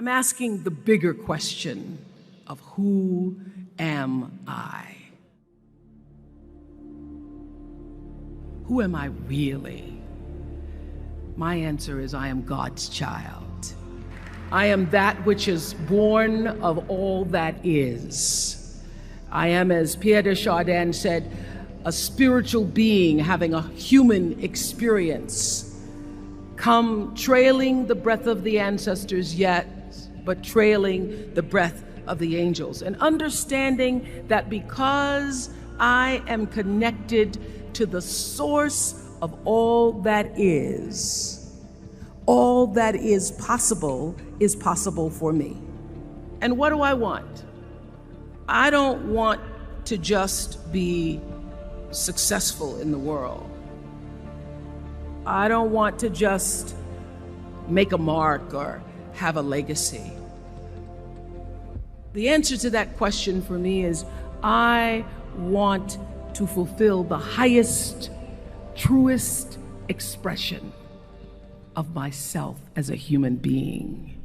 I'm asking the bigger question of who am I? Who am I really? My answer is I am God's child. I am that which is born of all that is. I am, as Pierre de Chardin said, a spiritual being having a human experience, come trailing the breath of the ancestors yet, but trailing the breath of the angels, and understanding that because I am connected to the source of all that is possible for me. And what do I want? I don't want to just be successful in the world. I don't want to just make a mark or have a legacy. The answer to that question for me is I want to fulfill the highest, truest expression of myself as a human being.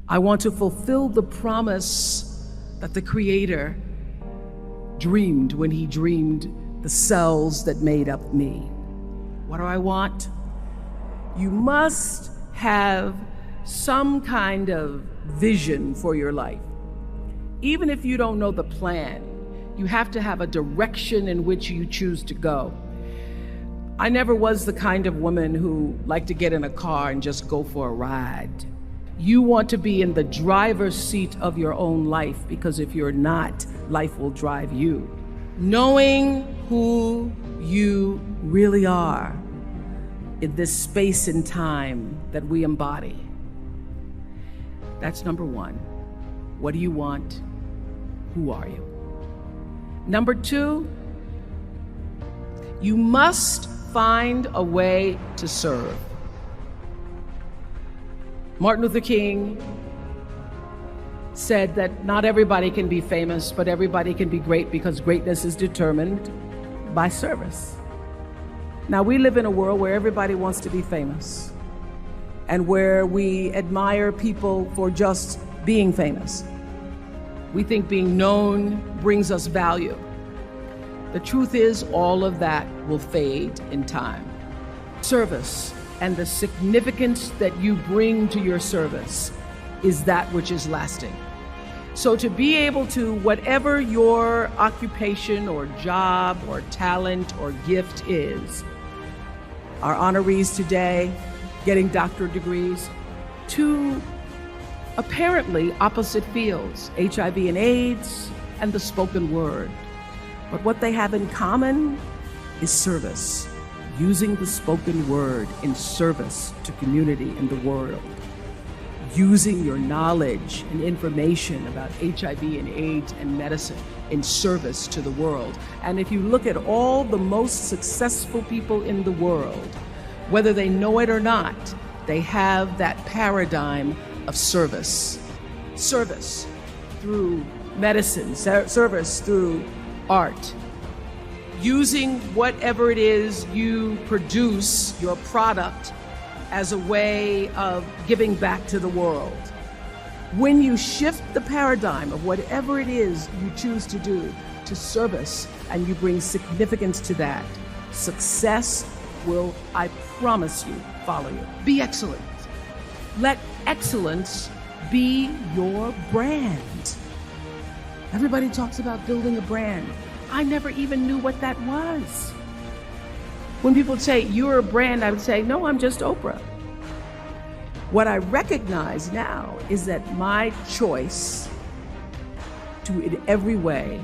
I want to fulfill the promise that the Creator dreamed when He dreamed the cells that made up me. What do I want? You must have some kind of vision for your life. Even if you don't know the plan, you have to have a direction in which you choose to go. I never was the kind of woman who liked to get in a car and just go for a ride. You want to be in the driver's seat of your own life, because if you're not, life will drive you. Knowing who you really are in this space and time that we embody. That's number one. What do you want? Who are you? Number two, you must find a way to serve. Martin Luther King said that not everybody can be famous, but everybody can be great, because greatness is determined by service. Now, we live in a world where everybody wants to be famous and where we admire people for just being famous. We think being known brings us value. The truth is, all of that will fade in time. Service and the significance that you bring to your service is that which is lasting. So to be able to, whatever your occupation or job or talent or gift is, our honorees today getting doctorate degrees, to apparently opposite fields, HIV and AIDS and the spoken word. But what they have in common is service, using the spoken word in service to community in the world, using your knowledge and information about HIV and AIDS and medicine in service to the world. And if you look at all the most successful people in the world, whether they know it or not, they have that paradigm of service. Service through medicine, service through art, using whatever it is you produce, your product, as a way of giving back to the world. When you shift the paradigm of whatever it is you choose to do to service, and you bring significance to that, success will, I promise you, follow you. Be excellent. Let excellence be your brand. Everybody talks about building a brand. I never even knew what that was. When people say, you're a brand, I would say, no, I'm just Oprah. What I recognize now is that my choice to, in every way,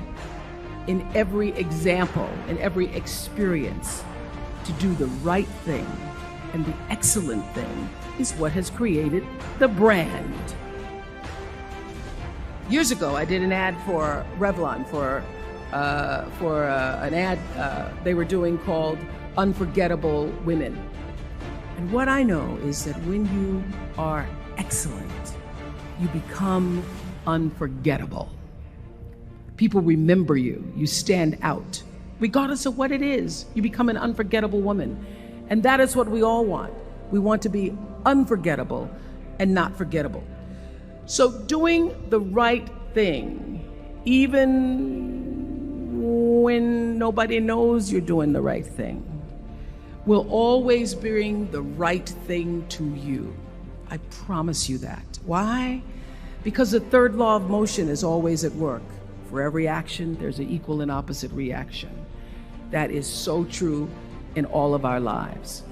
in every example, in every experience, to do the right thing and the excellent thing is what has created the brand. Years ago, I did an ad for Revlon for an ad they were doing called Unforgettable Women. And what I know is that when you are excellent, you become unforgettable. People remember you. You stand out. Regardless of what it is, you become an unforgettable woman. And that is what we all want. We want to be unforgettable and not forgettable. So doing the right thing, even when nobody knows you're doing the right thing, will always bring the right thing to you. I promise you that. Why? Because the third law of motion is always at work. For every action, there's an equal and opposite reaction. That is so true in all of our lives.